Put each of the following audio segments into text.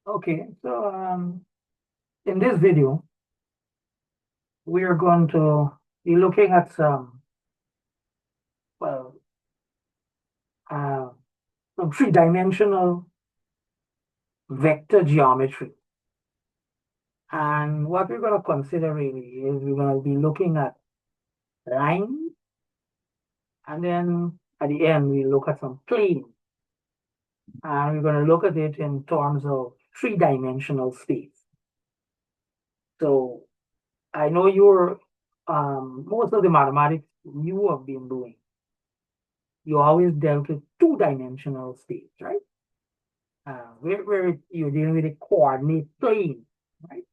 Okay, so in this video, we are going to be looking at well, uh, some three-dimensional vector geometry. And what we're going to consider really is we're going to be looking at lines, and then at the end, we look at some plane. And we're going to look at it in terms of three-dimensional space. So I know most of the mathematics you have been doing, you always dealt with two-dimensional space, right? Where you're dealing with a coordinate plane, right?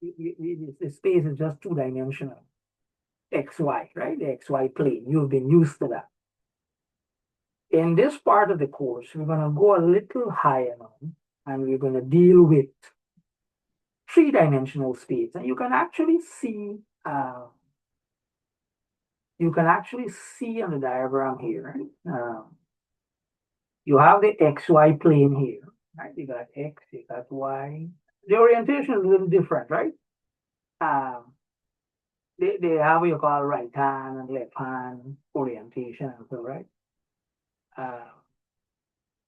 The space is just two-dimensional, XY, right? The XY plane. You've been used to that. In this part of the course, we're going to go a little higher now, and we're going to deal with three-dimensional space. And you can actually see on the diagram here, you have the XY plane here, right? You got X, you got Y. The orientation is a little different, right? Um, they have what you call right hand and left hand orientation and so, right? Uh,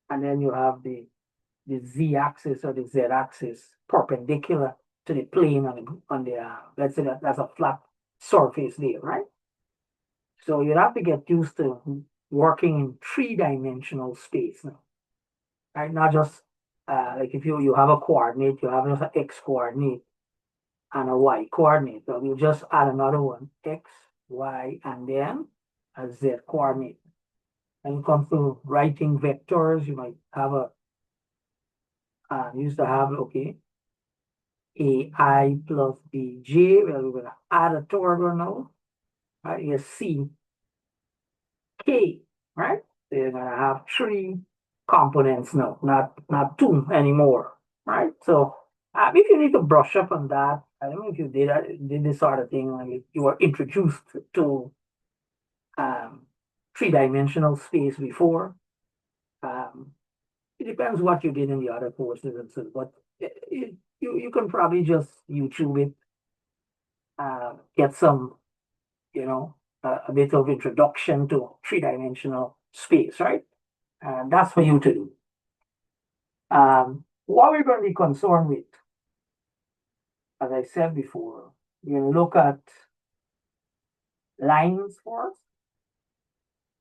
and then you have the Z axis or the Z axis perpendicular to the plane on the let's say that's a flat surface there, right? So you have to get used to working in three-dimensional space now, right? Not just like if you have a coordinate, you have just an X coordinate and a Y coordinate. So you just add another one, X, Y, and then a Z coordinate. And it comes to writing vectors, you might have used to have, okay, AI plus BJ. Well, we're going to add a third one now, right? You see K, right? So you're going to have three components now, not two anymore, right? So if you need to brush up on that, I don't know if you did this sort of thing when you were introduced to um, three-dimensional space before. Um, it depends what you did in the other courses and so, but you can probably just YouTube it, get some, a bit of introduction to three-dimensional space, right? And that's for you to do. What we're going to be concerned with, as I said before, we'll look at lines first,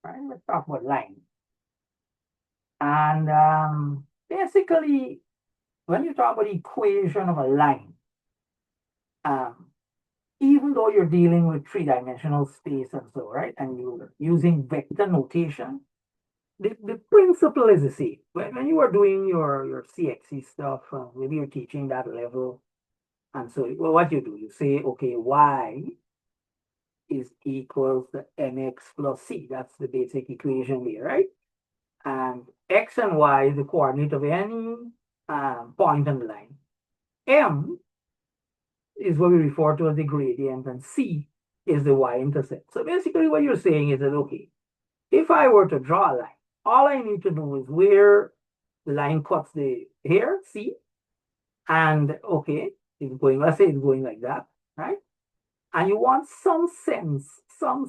right? Let's talk about lines. And basically, when you talk about the equation of a line, um, even though you're dealing with three-dimensional space and so, right, and you're using vector notation, the principle is the same. When you are doing your CXC stuff, maybe you're teaching that level, and so well, what you do, you say, okay, y is equals to mx plus c. That's the basic equation there, right? And x and y is the coordinate of any point on the line. M is what we refer to as the gradient, and c is the y-intercept. So basically what you're saying is that, okay, if I were to draw a line, all I need to know is where the line cuts the here, C, and okay, it's going, let's say it's going like that, right? And you want some sense of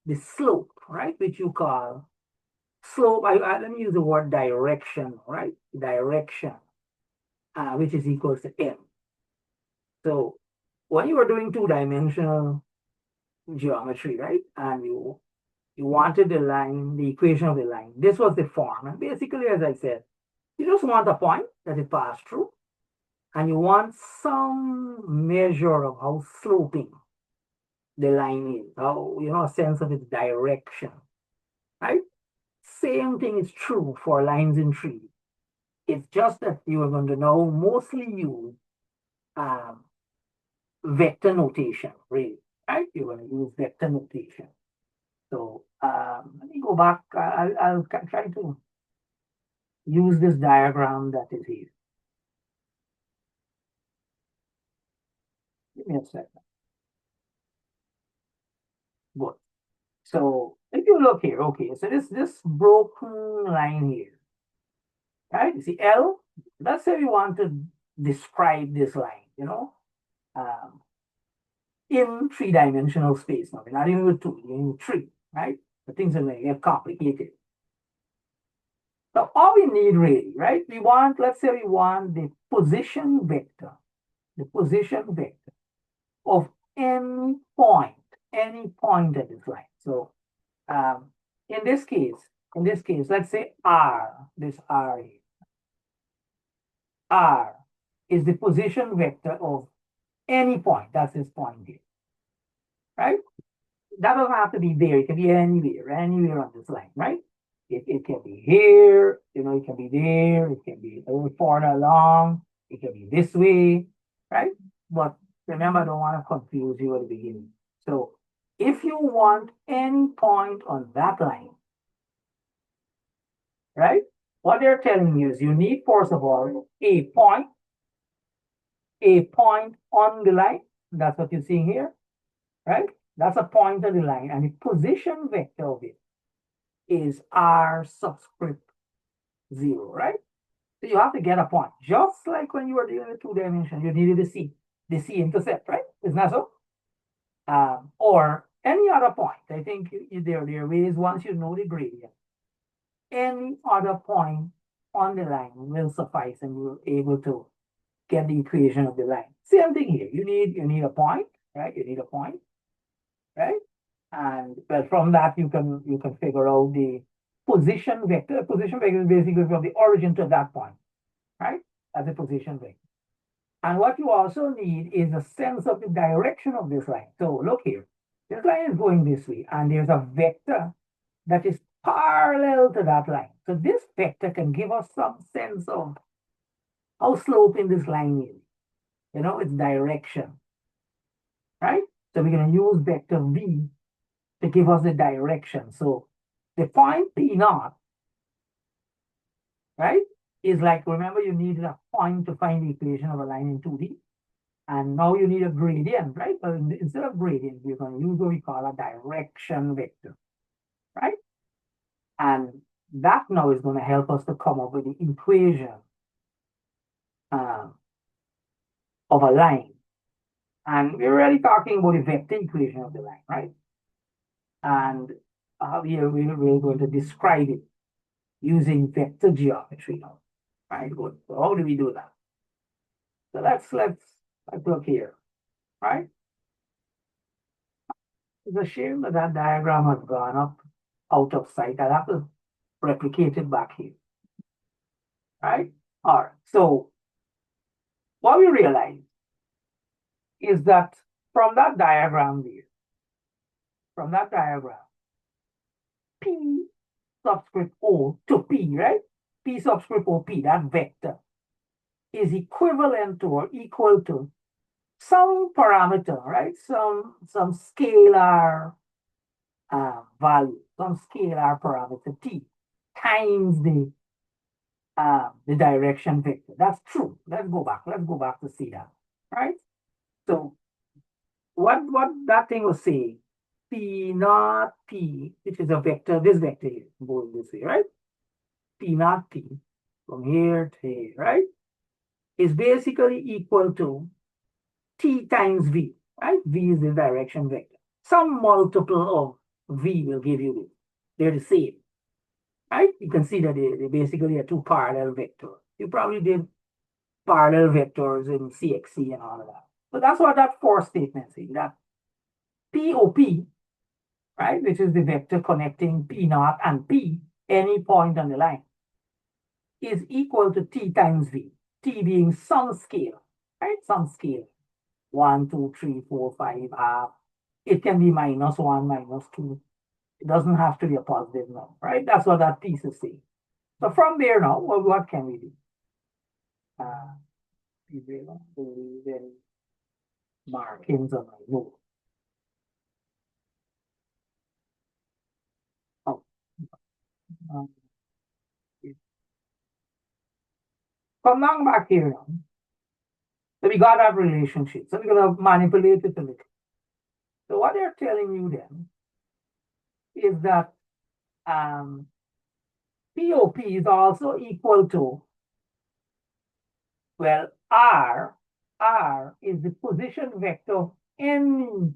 the slope, right? Which you call slope. Let me use the word direction, right? Direction, which is equals to M. So when you are doing two-dimensional geometry, right? And you wanted the equation of the line. This was the form. And basically, as I said, you just want a point that it passed through, and you want some measure of how sloping the line is, how, a sense of its direction, right? Same thing is true for lines in trees. It's just that you are going to now mostly use um, vector notation, really, right? You're going to use vector notation. So let me go back. I'll try to use this diagram that is here. Give me a second. Good. So if you look here, okay, so this broken line here, right? You see L, let's say we want to describe this line, in three-dimensional space. Now, we're not even with two, we're in three, right? The things are going to get complicated. So all we need really, right? Let's say we want the position vector of any point at this line. So in this case, let's say R, this R here. R is the position vector of any point. That's this point here, right? That doesn't have to be there. It can be anywhere on this line, right? It can be here, it can be there, it can be a little farther along, it can be this way, right? But remember, I don't want to confuse you at the beginning. So if you want any point on that line, right? What they're telling you is you need, first of all, a point on the line. That's what you're seeing here, right? That's a point on the line, and the position vector of it is R subscript 0, right? So you have to get a point. Just like when you were dealing with two dimensions, you needed the C intercept, right? Isn't that so? Or any other point. I think there are ways, once you know the gradient, any other point on the line will suffice, and you're able to get the equation of the line. Same thing here. You need a point, right? You need a point, right? And well, from that you can figure out the position vector. The position vector is basically from the origin to that point, right? That's a position vector. And what you also need is a sense of the direction of this line. So look here, this line is going this way, and there's a vector that is parallel to that line. So this vector can give us some sense of how sloping this line is, its direction, right? So we're going to use vector V to give us the direction. So the point P naught, right, is like, remember, you needed a point to find the equation of a line in 2D. And now you need a gradient, right? But instead of gradient, we're going to use what we call a direction vector, right? And that now is going to help us to come up with the equation of a line. And we're really talking about the vector equation of the line, right? And we're going to describe it using vector geometry now, right? Good. So how do we do that? So let's look here, right? It's a shame that that diagram has gone up out of sight. I'll have to replicate it back here, right? All right. So what we realize is that from that diagram there, P subscript O to P, right? P subscript O P, that vector, is equivalent to or equal to some parameter, right? Some scalar value, some scalar parameter T times the direction vector. That's true. Let's go back to see that, right? So what that thing was saying, P naught P, which is a vector, this vector here, going this way, right? P naught P from here to here, right? Is basically equal to T times V, right? V is the direction vector. Some multiple of V will give you this. They're the same, right? You can see that they basically are two parallel vectors. You probably did parallel vectors in CXC and all of that. So that's what that fourth statement is saying, that POP, right, which is the vector connecting P naught and P, any point on the line, is equal to T times V, T being some scale, right? Some scale. 1, 2, 3, 4, 5, half. It can be -1, -2. It doesn't have to be a positive number, right? That's what that piece is saying. So from there now, what can we do? Markings on my note. Oh. Come down back here now. So we got that relationship. So we're going to manipulate it a little. So what they're telling you then is that POP is also equal to, well, R is the position vector of any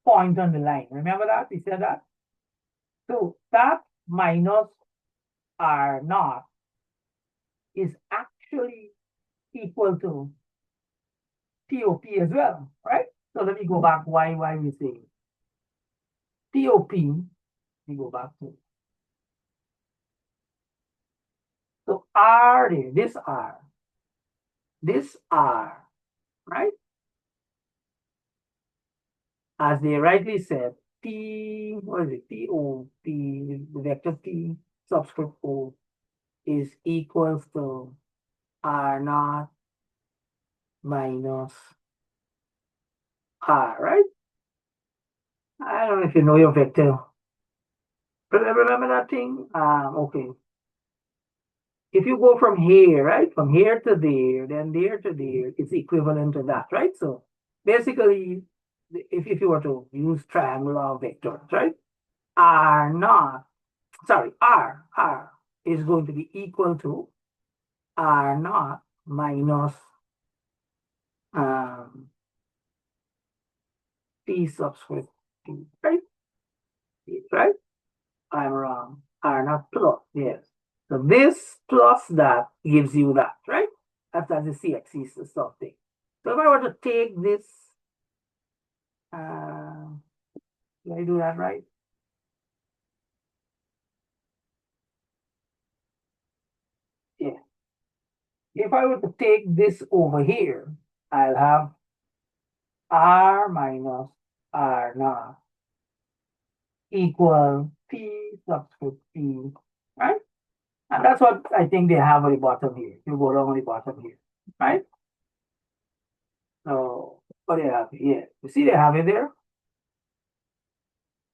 point on the line. Remember that? We said that? So that minus R naught is actually equal to POP as well, right? So let me go back why we say POP. Let me go back to, so R there, this R, right? As they rightly said, P, what is it? PO, P, the vector P subscript O is equals to R naught minus R, right? I don't know if you know your vector. Remember that thing? Okay. If you go from here, right? From here to there, then there to there, it's equivalent to that, right? So basically, if you were to use triangular vectors, right? R naught, sorry, R is going to be equal to R naught minus P subscript P, right? Right? I'm wrong. R naught plus, yes. So this plus that gives you that, right? That's the CXC stuff thing. So if I were to take this, did I do that right? Yeah. If I were to take this over here, I'll have R minus R naught equal P subscript P, right? And that's what I think they have at the bottom here. You go down on the bottom here, right? So what do you have here? Yeah. You see they have it there?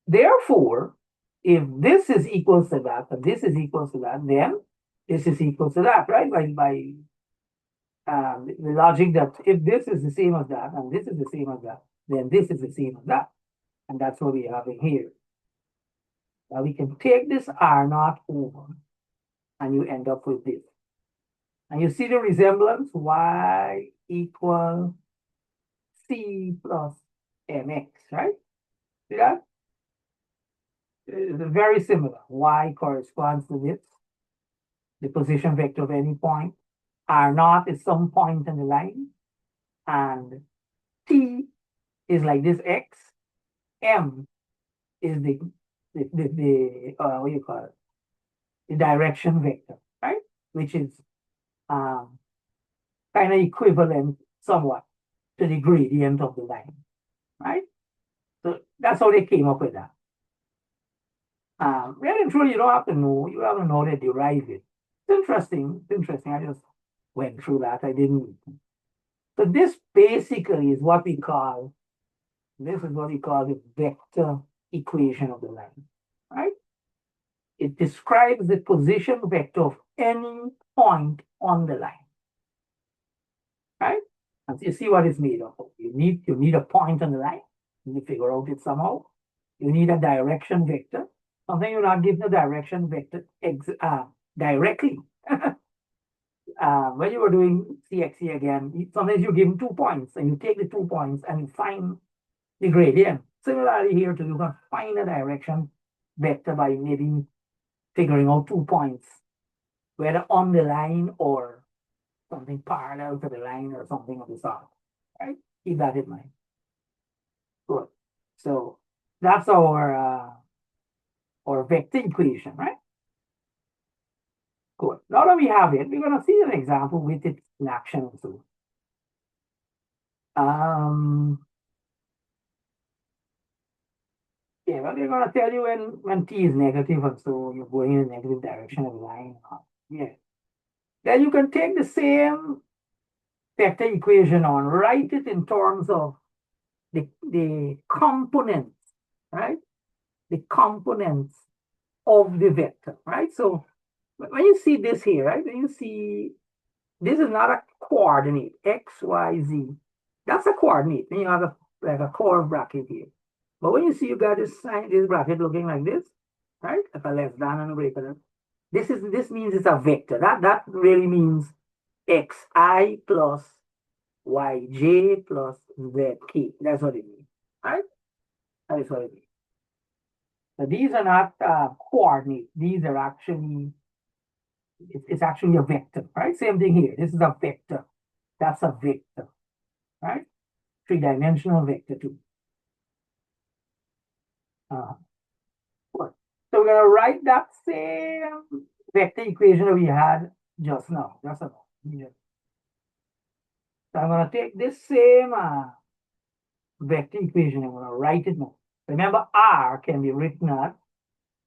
Therefore, if this is equals to that, and this is equals to that, then this is equals to that, right? By the logic that if this is the same as that, and this is the same as that, then this is the same as that. And that's what we have in here. Now we can take this R naught over, and you end up with this. And you see the resemblance, Y equal C plus MX, right? See that? It's very similar. Y corresponds to this, the position vector of any point. R naught is some point in the line. And T is like this X. M is the what do you call it? The direction vector, right? Which is kind of equivalent somewhat to the gradient of the line, right? So that's how they came up with that. Really and truly, you don't have to know. You have to know they derive it. It's interesting. It's interesting. I just went through that. I didn't. So this basically is what we call, this is what we call the vector equation of the line, right? It describes the position vector of any point on the line, right? And you see what it's made of. You need a point on the line. You figure out it somehow. You need a direction vector. Something you're not given a direction vector directly. When you were doing CXC again, sometimes you're given 2 points and you take the 2 points and you find the gradient. Similarly here too, you can find a direction vector by maybe figuring out 2 points, whether on the line or something parallel to the line or something of the sort, right? Keep that in mind. Good. So that's our vector equation, right? Good. Now that we have it, we're going to see an example with it in action too. Yeah, well, they're going to tell you when t is negative, and so you're going in a negative direction of the line. Yeah. Then you can take the same vector equation on, write it in terms of the components, right? The components of the vector, right? So when you see this here, right? When you see this is not a coordinate, x, y, z. That's a coordinate. Then you have like a curved bracket here. But when you see you got this sign, this bracket looking like this, right? Like a less than and a greater than. This means it's a vector. That really means xi plus yj plus zk. That's what it means. Right? That is what it means. So these are not coordinates. These are actually, it's actually a vector, right? Same thing here. This is a vector. That's a vector, right? Three-dimensional vector too. Good. So we're going to write that same vector equation that we had just now. Just now. Yeah. So I'm going to take this same vector equation. I'm going to write it now. Remember, R can be written as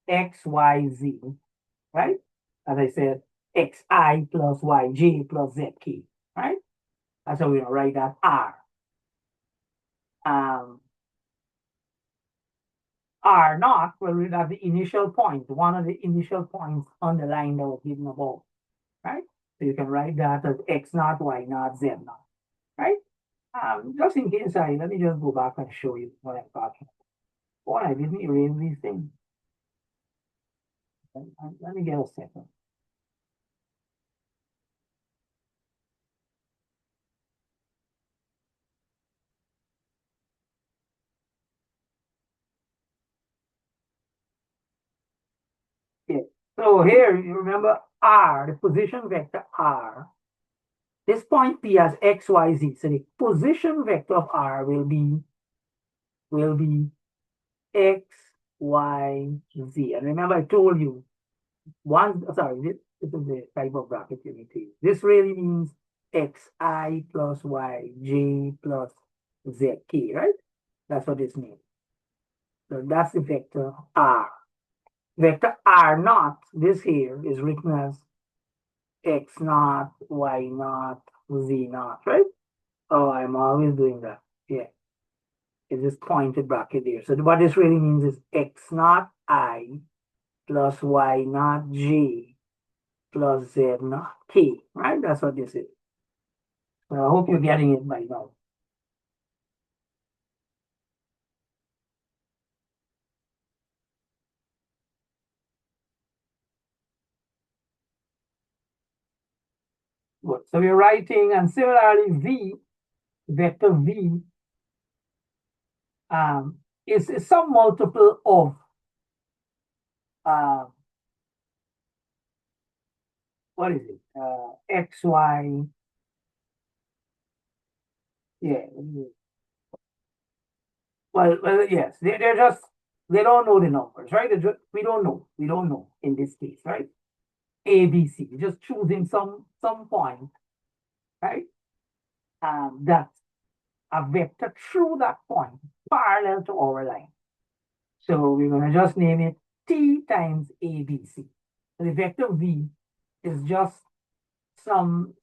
x, y, z, right? As I said, xi plus yj plus zk, right? That's how we're going to write that R. R naught, well, we have the initial point, one of the initial points on the line that was given above, right? So you can write that as x naught, y naught, z naught, right? Just in case let me just go back and show you what I'm talking about. Oh, I didn't erase these things. Let me get a second. Okay. So here, you remember R, the position vector R. This point P has x, y, z. So the position vector of R will be x, y, z. And remember, I told you this is the type of bracket you need to use. This really means xi plus yj plus zk, right? That's what this means. So that's the vector R. Vector R naught, this here is written as x naught, y naught, z naught, right? Oh, I'm always doing that. Yeah. It's this pointed bracket there. So what this really means is x naught I plus y naught j plus z naught k, right? That's what this is. So I hope you're getting it by now. Good. So we're writing, and similarly, vector v, is some multiple of uh, what is it? X, Y. Yeah. Well, yes. They're just, they don't know the numbers, right? We don't know. We don't know in this case, right? A, B, C. We're just choosing some point, right? That's a vector through that point, parallel to our line. So we're going to just name it T times ABC. So the vector V is just some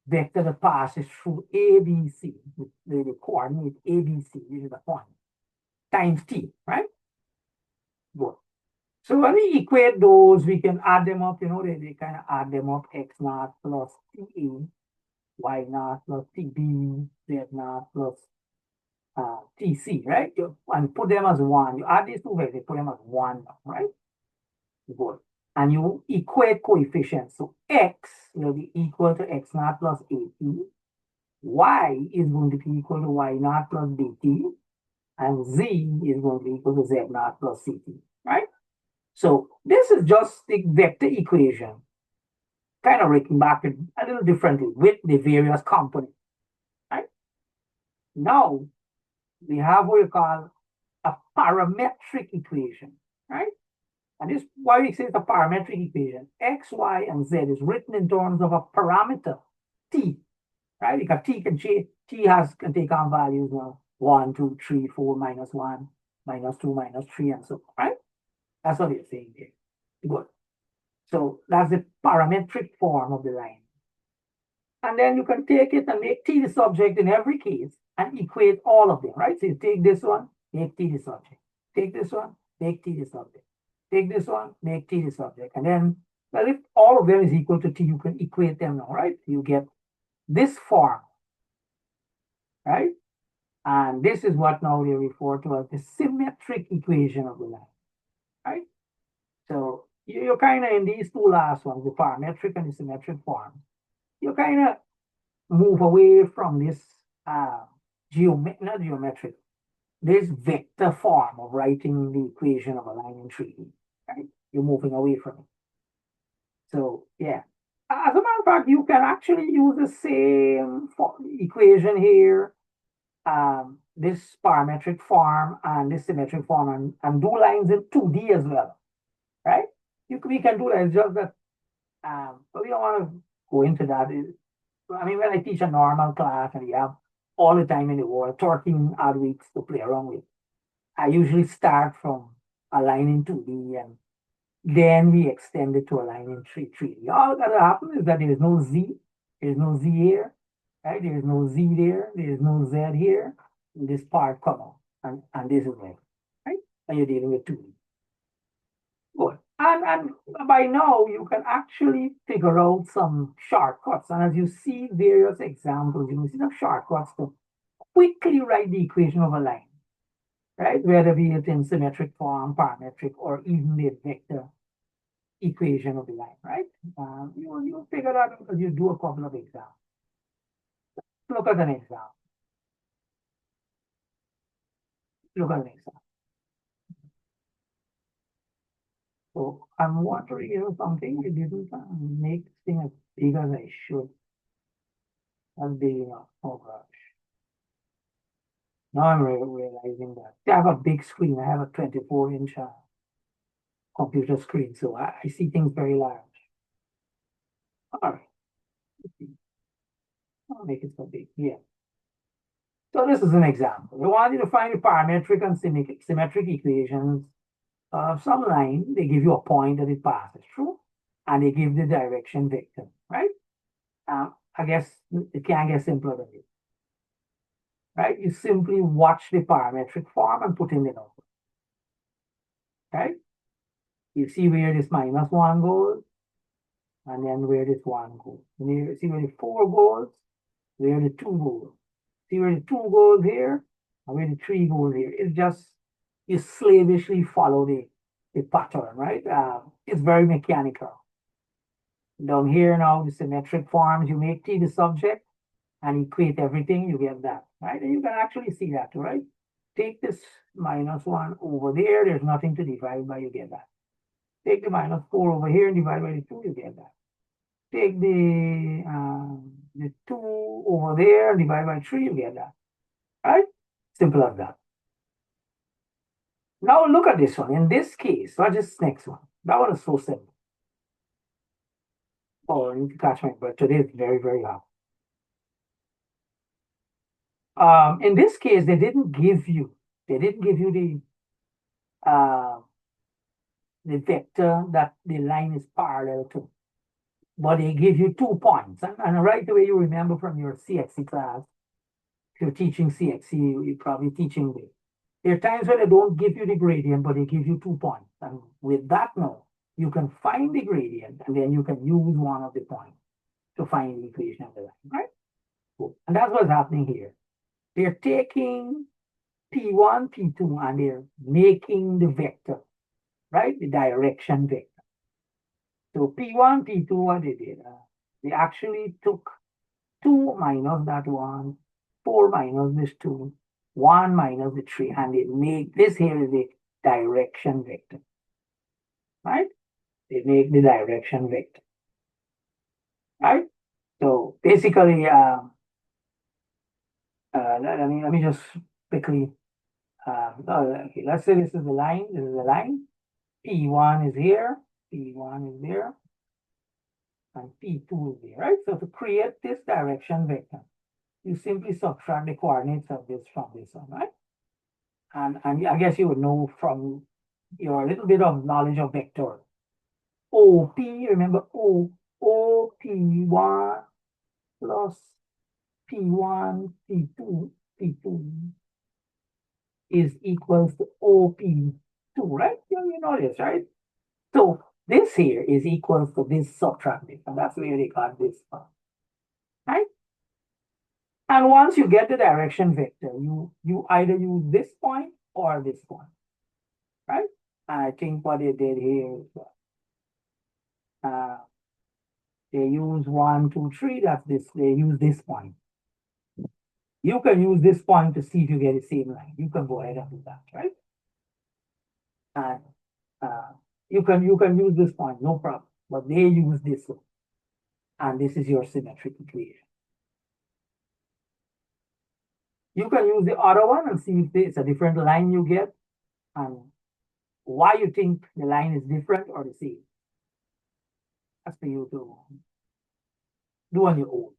vector that passes through ABC, the coordinate ABC, which is the point, times T, right? Good. So when we equate those, we can add them up, they kind of add them up, x naught plus TA, y naught plus TB, z naught plus TC, right? And put them as one. You add these two values, put them as one, right? Good. And you equate coefficients. So x will be equal to x naught plus AT. Y is going to be equal to y naught plus BT. And z is going to be equal to z naught plus CT, right? So this is just the vector equation, kind of written back a little differently with the various components, right? Now we have what we call a parametric equation, right? And this is why we say it's a parametric equation. X, Y, and Z is written in terms of a parameter, T, right? Because T can change, can take on values of 1, 2, 3, 4, -1, -2, -3, and so on, right? That's what we're saying here. Good. So that's the parametric form of the line. And then you can take it and make T the subject in every case and equate all of them, right? So you take this one, make T the subject. Take this one, make T the subject. Take this one, make T the subject. And then, well, if all of them is equal to T, you can equate them now, right? You get this form, right? And this is what now we refer to as the symmetric equation of the line, right? So you're kind of in these two last ones, the parametric and the symmetric form. You kind of move away from this not geometric, this vector form of writing the equation of a line in 3D, right? You're moving away from it. So yeah, as a matter of fact, you can actually use the same equation here, this parametric form and this symmetric form, and do lines in 2D as well, right? We can do that. It's just that, but we don't want to go into that. I mean, when I teach a normal class and you have all the time in the world, 13 odd weeks to play around with, I usually start from a line in 2D and then we extend it to a line in 3D. All that happens is that there is no Z. There's no Z here, right? There is no Z there. There is no Z here. This part come out, and this is there, right? And you're dealing with 2D. Good. And by now, you can actually figure out some shortcuts. And as you see various examples, you can see some shortcuts to quickly write the equation of a line, right? Whether be it in symmetric form, parametric, or even the vector equation of the line, right? You figure that out because you do a couple of examples. Look at an example. Look at an example. So I'm wondering, something I didn't make this thing as big as I should. That's big enough. Oh gosh. Now I'm realizing that. See, I have a big screen. I have a 24-inch computer screen, so I see things very large. All right. I'll make it so big. Yeah. So this is an example. We want you to find the parametric and symmetric equations of some line. They give you a point that it passes through, and they give the direction vector, right? I guess it can't get simpler than this, right? You simply watch the parametric form and put in the number, right? You see where this -1 goes, and then where this 1 goes. And you see where the 4 goes, where the 2 goes. See where the 2 goes here, and where the 3 goes here. It's just, you slavishly follow the pattern, right? It's very mechanical. Down here now, the symmetric forms, you make T the subject and equate everything, you get that, right? And you can actually see that, right? Take this -1 over there, there's nothing to divide by, you get that. Take the -4 over here and divide by the 2, you get that. Take the 2 over there and divide by 3, you get that, right? Simple as that. Now look at this one. In this case, what is this next one? That one is so simple. Oh, I need to catch my breath. Today is very, very hot. In this case, they didn't give you the vector that the line is parallel to, but they give you 2 points. And right away, you remember from your CXC class, if you're teaching CXC, you're probably teaching the. There are times when they don't give you the gradient, but they give you 2 points. And with that now, you can find the gradient, and then you can use one of the points to find the equation of the line, right? Cool. And that's what's happening here. They're taking P1, P2, and they're making the vector, right? The direction vector. So P1, P2, what they did, they actually took 2 minus that 1, 4 minus this 2, 1 minus the 3, and they make this here is the direction vector, right? They make the direction vector, right? So basically, let me just quickly, okay, let's say this is the line, P1 is here, P1 is there, and P2 is there, right? So to create this direction vector, you simply subtract the coordinates of this from this one, right? And I guess you would know from your little bit of knowledge of vectors. OP, remember OP1 plus P1, P2, P2 is equals to OP2, right? You know this, right? So this here is equals to this subtracted, and that's where they got this from, right? And once you get the direction vector, you either use this point or this point, right? I think what they did here is they use 1, 2, 3. That's this. They use this point. You can use this point to see if you get the same line. You can go ahead and do that, right? And you can use this point, no problem. But they use this one, and this is your symmetric equation. You can use the other one and see if it's a different line you get, and why you think the line is different or the same. That's for you to do on your own.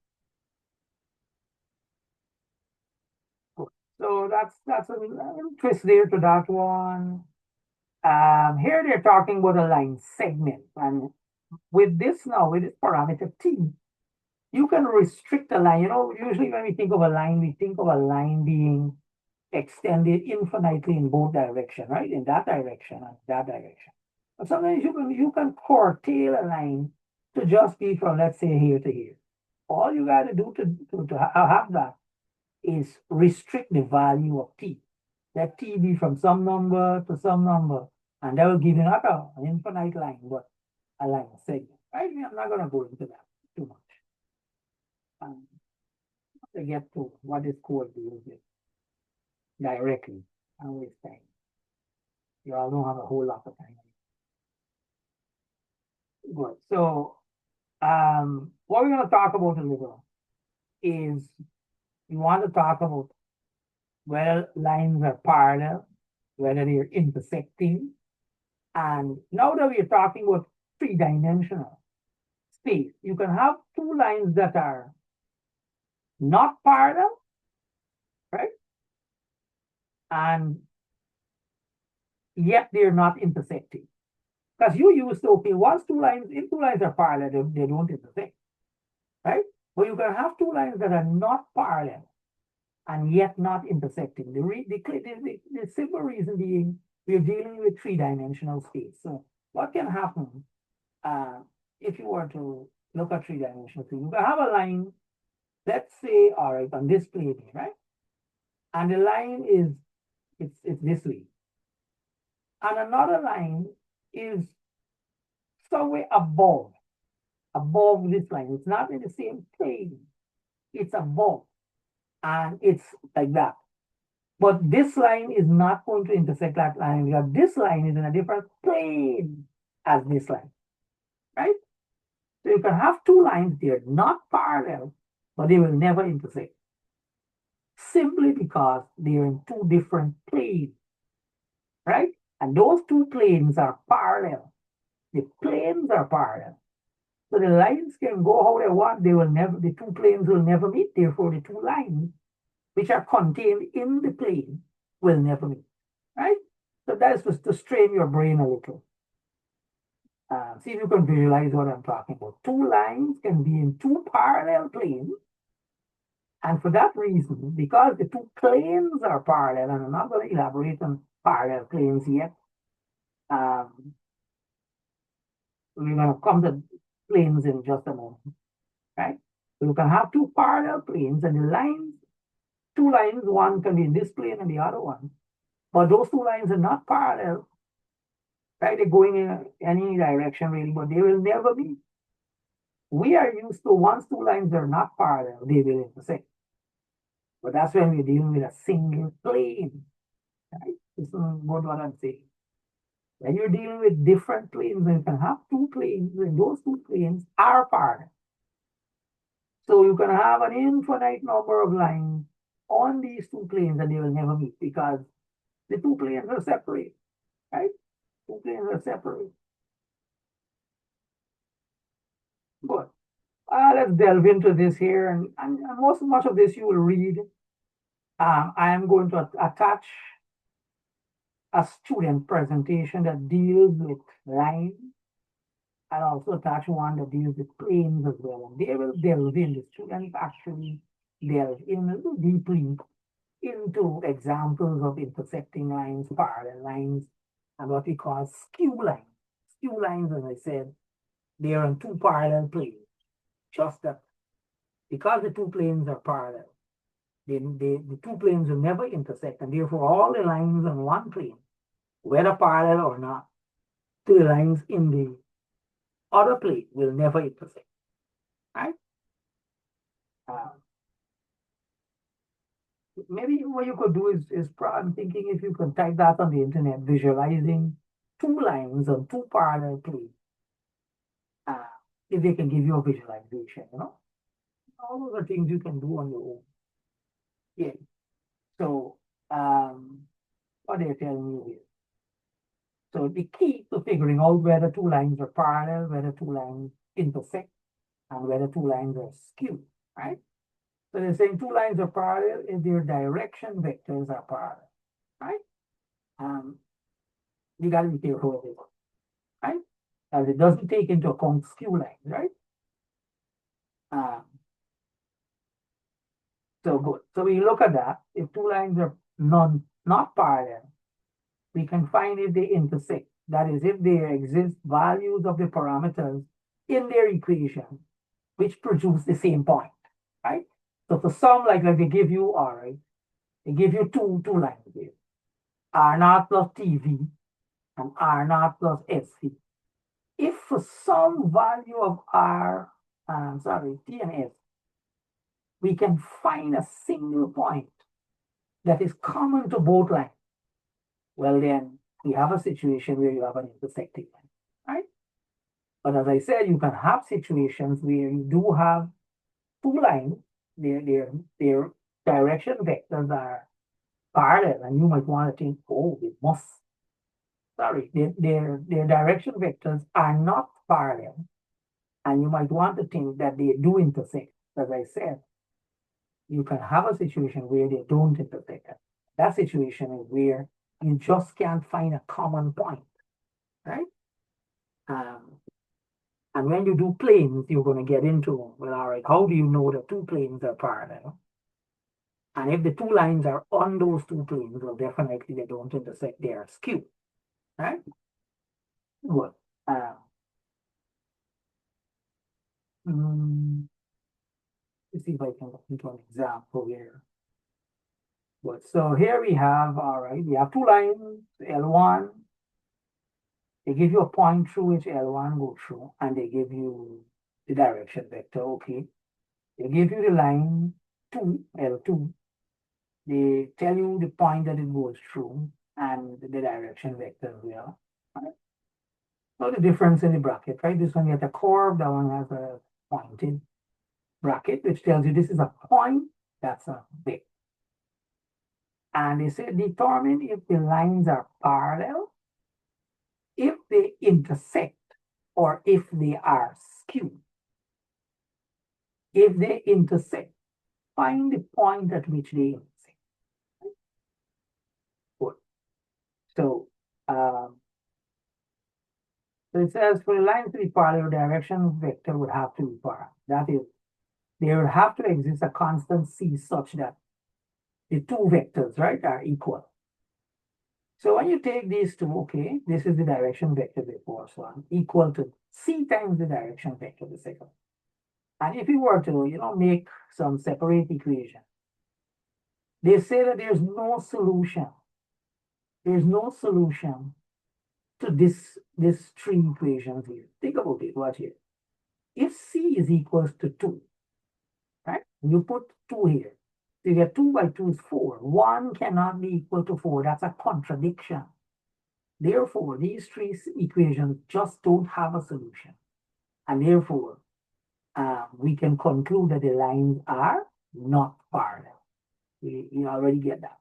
So that's a little twist there to that one. Here they're talking about a line segment, and with this now, with this parameter t, you can restrict a line. You know, usually when we think of a line, we think of a line being extended infinitely in both directions, right? In that direction and that direction. But sometimes you can curtail a line to just be from, let's say, here to here. All you got to do to have that is restrict the value of t. Let t be from some number to some number, and that will give you not an infinite line, but a line segment. Right? I'm not going to go into that too much. To get to what is called the directly and waste time. You all don't have a whole lot of time. Good. So, what we're going to talk about a little is we want to talk about whether lines are parallel, whether they're intersecting. And now that we're talking about three-dimensional space, you can have two lines that are not parallel, right? And yet they're not intersecting. Because you used to, okay, once if two lines are parallel, they don't intersect, right? But you can have two lines that are not parallel and yet not intersecting. The simple reason being we're dealing with three-dimensional space. So what can happen if you were to look at three-dimensional space? You can have a line, let's say, all right, on this plane, right? And the line is, it's this way. And another line is somewhere above this line. It's not in the same plane. It's above. And it's like that. But this line is not going to intersect that line because this line is in a different plane as this line, right? So you can have two lines there, not parallel, but they will never intersect. Simply because they're in two different planes, right? And those two planes are parallel. The planes are parallel. So the lines can go how they want. The two planes will never meet. Therefore, the two lines which are contained in the plane will never meet, right? So that's just to strain your brain a little. See if you can visualize what I'm talking about. Two lines can be in two parallel planes. And for that reason, because the two planes are parallel, and I'm not going to elaborate on parallel planes yet, we're going to come to planes in just a moment, right? So you can have two parallel planes, and the lines, two lines, one can be in this plane and the other one. But those two lines are not parallel, right? They're going in any direction really, but they will never be. We are used to once two lines are not parallel, they will intersect. But that's when we're dealing with a single plane, right? This is what I'm saying. When you're dealing with different planes, you can have two planes, and those two planes are parallel. So you can have an infinite number of lines on these two planes, and they will never meet because the two planes are separate, right? Two planes are separate. Good. Let's delve into this here, and much of this you will read. I am going to attach a student presentation that deals with lines. I'll also attach one that deals with planes as well. And they will delve in, the students actually delve in a little deeply into examples of intersecting lines, parallel lines, and what we call skew lines. Skew lines, as I said, they are on two parallel planes. Just that because the two planes are parallel, the two planes will never intersect, and therefore all the lines on one plane whether parallel or not, the lines in the other plane will never intersect, right? Uh, Maybe what you could do is I'm thinking if you could type that on the internet, visualizing two lines on two parallel planes, uh, if they can give you a visualization, all those are things you can do on your own. Yeah. So, what they're telling you here. So the key to figuring out whether two lines are parallel, whether two lines intersect, and whether two lines are skewed, right? So they're saying two lines are parallel if their direction vectors are parallel, right? Um, you got to be careful with it, right? As it doesn't take into account skew lines, right? Um, so good. So we look at that. If two lines are not parallel, we can find if they intersect. That is, if there exist values of the parameters in their equation which produce the same point, right? So for some, like they give you R, right? They give you two lines here. R naught plus TV and R naught plus SC. If for some value of R, T and S, we can find a single point that is common to both lines, well then we have a situation where you have an intersecting line, right? But as I said, you can have situations where you do have two lines, their direction vectors are parallel, and you might want to think, oh, their direction vectors are not parallel, and you might want to think that they do intersect. As I said, you can have a situation where they don't intersect. That situation is where you just can't find a common point, right? Um, and when you do planes, you're going to get into, well, all right, how do you know that two planes are parallel? And if the two lines are on those two planes, well, definitely they don't intersect, they are skewed, right? Good. Mm, let's see if I can get into an example here. Good. So here we have, all right, we have two lines, L1. They give you a point through which L1 goes through, and they give you the direction vector, okay. They give you the line 2, L2. They tell you the point that it goes through and the direction vector as well. Right? So the difference in the bracket, right? This one has a curve, that one has a pointed bracket, which tells you this is a point, that's a vector. And they say determine if the lines are parallel, if they intersect, or if they are skewed. If they intersect, find the point at which they intersect. Good. So, so it says for the lines to be parallel, direction vector would have to be parallel. That is, there would have to exist a constant C such that the two vectors, right, are equal. So when you take these two, okay, this is the direction vector, the first one, equal to C times the direction vector, the second. And if you were to, make some separate equation, they say that there's no solution. There's no solution to this three equations here. Think about it, watch here. If C is equals to 2, right? You put 2 here. So you get 2 by 2 is 4. 1 cannot be equal to 4. That's a contradiction. Therefore, these three equations just don't have a solution. And therefore, we can conclude that the lines are not parallel. You already get that,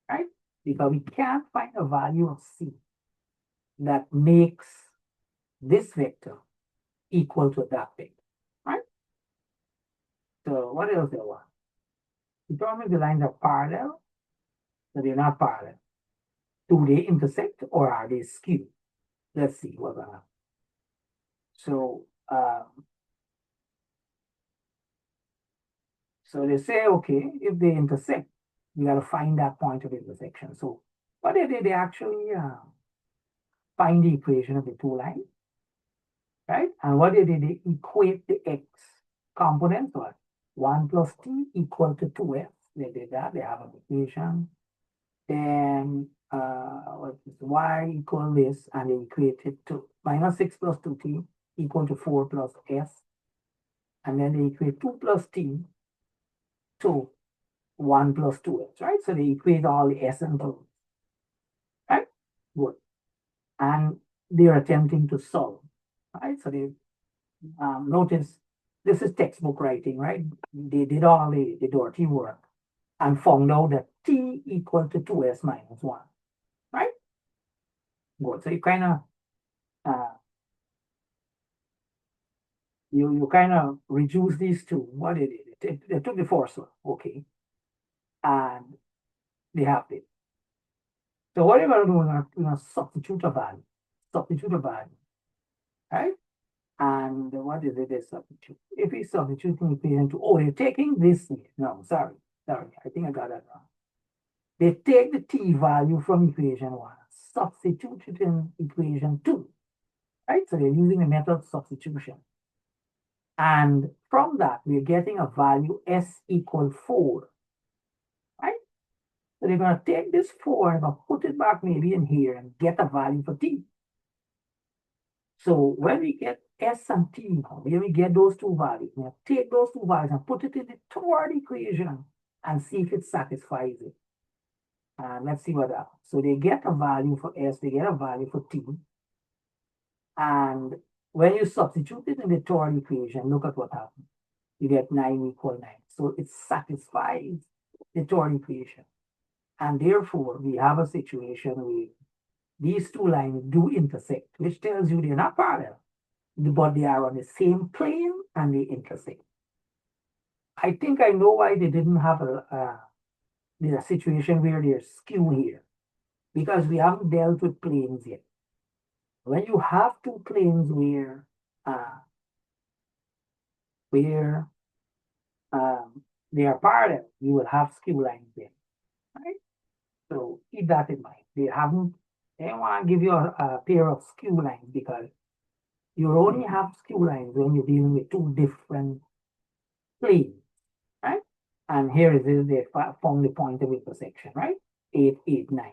right? Because we can't find a value of C that makes this vector equal to that vector, right? So what else there was? Determine the lines are parallel, so they're not parallel. Do they intersect or are they skewed? Let's see what's gonna happen. So, so they say, okay, if they intersect, we got to find that point of intersection. So what they did, they actually find the equation of the two lines, right? And what they did, they equate the x components, or 1 plus t equal to 2x. They did that. They have an equation. Then what is y equal this, and they equate it to minus 6 plus 2t equal to 4 plus s, and then they equate 2 plus t to 1 plus 2s, right? So they equate all the s and those, right? Good. And they are attempting to solve, right? So they notice this is textbook writing, right? They did all the dirty work and found out that t equal to 2s minus 1, right? Good. So you kind of uh, you kind of reduce these two. What did it? They took the first one, okay, and they have it. So what you're going to do, we're going to substitute a value, right? And what is it? They substitute. If we substitute in equation two, oh, you're taking this. No, sorry. I think I got that wrong. They take the t value from equation one, substitute it in equation two, right? So they're using the method of substitution. And from that, we're getting a value s equal 4, right? So they're going to take this 4 and put it back maybe in here and get a value for t. So when we get s and t, when we get those two values, we take those two values and put it in the third equation and see if it satisfies it. And let's see what happens. So they get a value for s, they get a value for t. And when you substitute it in the third equation, look at what happens. You get 9 equal 9. So it satisfies the third equation. And therefore, we have a situation where these two lines do intersect, which tells you they're not parallel, but they are on the same plane and they intersect. I think I know why they didn't have a situation where they're skew here, because we haven't dealt with planes yet. When you have two planes where they are parallel, you will have skew lines there, right? So keep that in mind. They don't want to give you a pair of skew lines because you only have skew lines when you're dealing with two different planes, right? And here it is, they found the point of intersection, right? 8, 8, 9.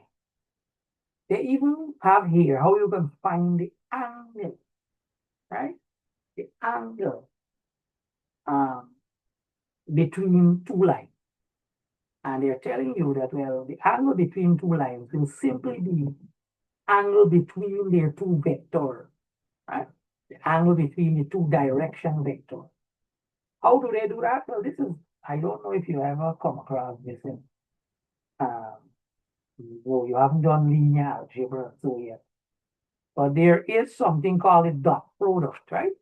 They even have here how you can find the angle, right? The angle between two lines. And they're telling you that, well, the angle between two lines will simply be angle between their two vectors, right? The angle between the two direction vectors. How do they do that? Well, this is, I don't know if you ever come across this in, well, you haven't done linear algebra so yet, but there is something called a dot product, right?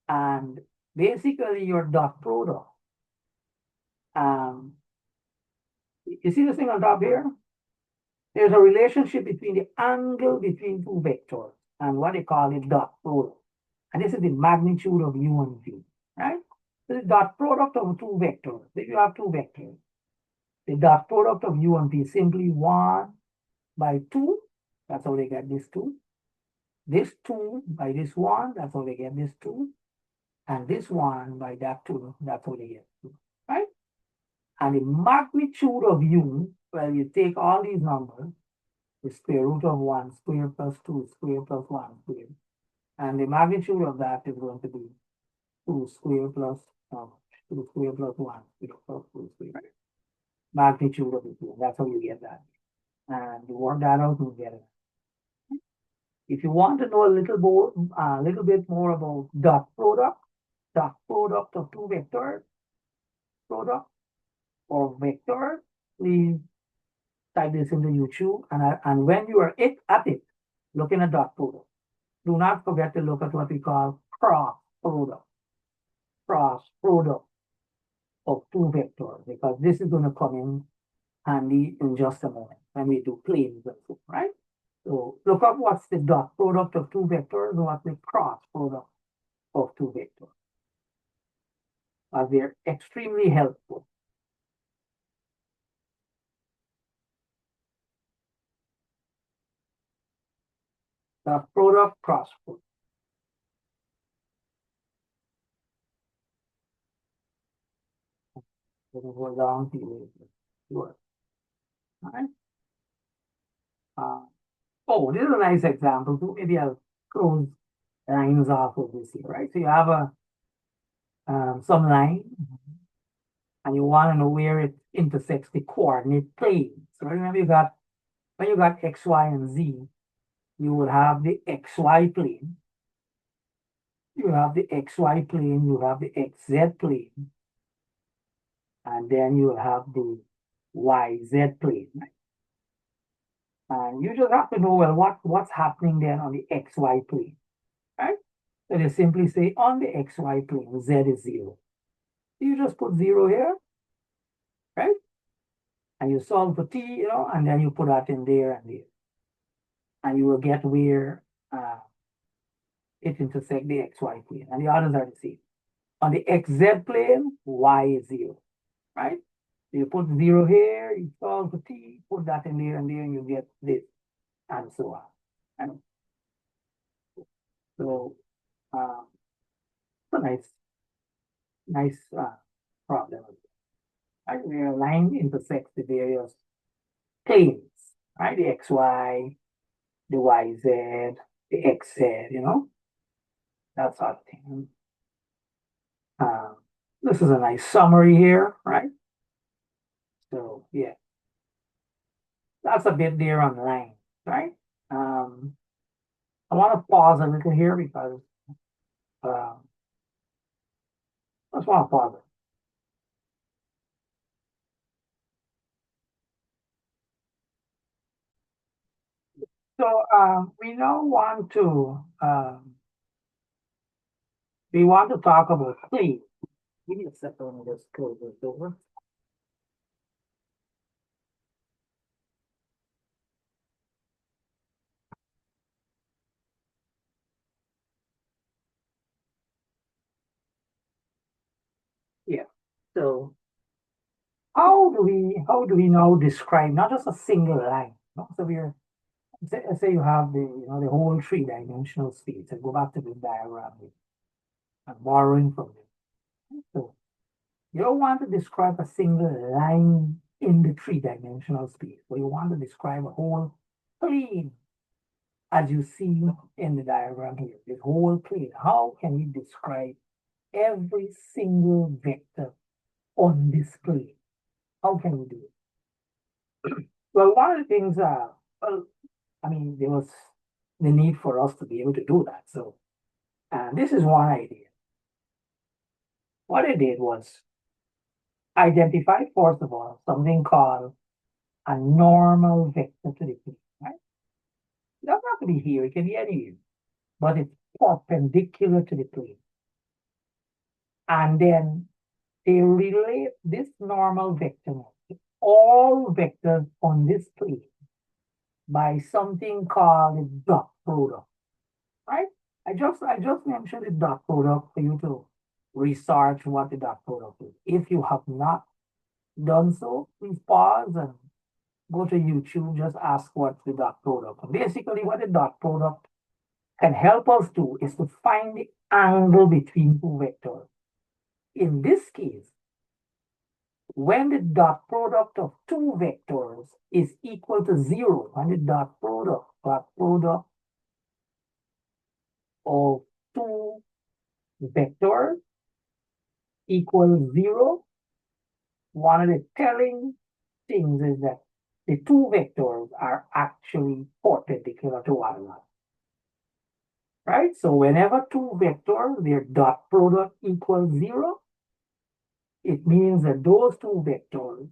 And basically your dot product, you see this thing on top here? There's a relationship between the angle between two vectors and what they call a dot product. And this is the magnitude of u and v, right? So the dot product of two vectors. If you have two vectors, the dot product of u and v is simply 1 by 2. That's how they get this 2. This 2 by this 1, that's how they get this 2. And this 1 by that 2, that's how they get 2, right? And the magnitude of u, well, you take all these numbers, the square root of 1 square plus 2 square plus 1 square. And the magnitude of that is going to be 2 square plus 2 square plus 1 square plus 2 square. Right? Magnitude of the 2. That's how you get that. And you work that out, you get it. If you want to know a little bit more about dot product of two vectors, product or vector, please type this into YouTube. And when you are at it, looking at dot product, do not forget to look at what we call cross product of two vectors, because this is going to come in handy in just a moment when we do planes and so, right? So look up what's the dot product of two vectors and what's the cross product of two vectors. They're extremely helpful. Dot product, cross product. We'll go down to you. Sure. All right. Uh, oh, this is a nice example too. Maybe I'll close lines off of this here, right? So you have a some line and you want to know where it intersects the coordinate plane. So remember you got when you got x, y, and z, you would have the xy plane, you have the xy plane, you have the xz plane, and then you have the yz plane. Right? And you just have to know, well, what's happening then on the xy plane, right? So they simply say on the xy plane, z is 0. You just put 0 here, right? And you solve for t, and then you put that in there and there. And you will get where it intersects the xy plane. And the others are the same. On the xz plane, y is 0, right? So you put 0 here, you solve for t, put that in there and there, and you get this, and so on. And so it's a nice problem. Right? Where a line intersects the various planes, right? The xy, the yz, the xz, that sort of thing. This is a nice summary here, right? So yeah, that's a bit there on line, right? I want to pause a little here because I just want to pause it. So we now want to talk about plane. Give me a second, let me just close this over. Yeah. So how do we now describe not just a single line? So we're say you have the whole three-dimensional space. And go back to the diagram here. I'm borrowing from it. So you don't want to describe a single line in the three-dimensional space, but you want to describe a whole plane, as you see in the diagram here. This whole plane. How can you describe every single vector on this plane? How can we do it? Well, one of the things, there was the need for us to be able to do that. So, this is one idea. What I did was identify, first of all, something called a normal vector to the plane, right? It doesn't have to be here, it can be anywhere, but it's perpendicular to the plane. And then they relate this normal vector to all vectors on this plane by something called the dot product, right? I just mentioned the dot product for you to research what the dot product is. If you have not done so, please pause and go to YouTube, just ask what's the dot product. And basically, what the dot product can help us do is to find the angle between two vectors. In this case, when the dot product of two vectors is equal to 0, when the dot product of two vectors equals 0, one of the telling things is that the two vectors are actually perpendicular to one another. Right? So whenever two vectors, their dot product equals 0, it means that those two vectors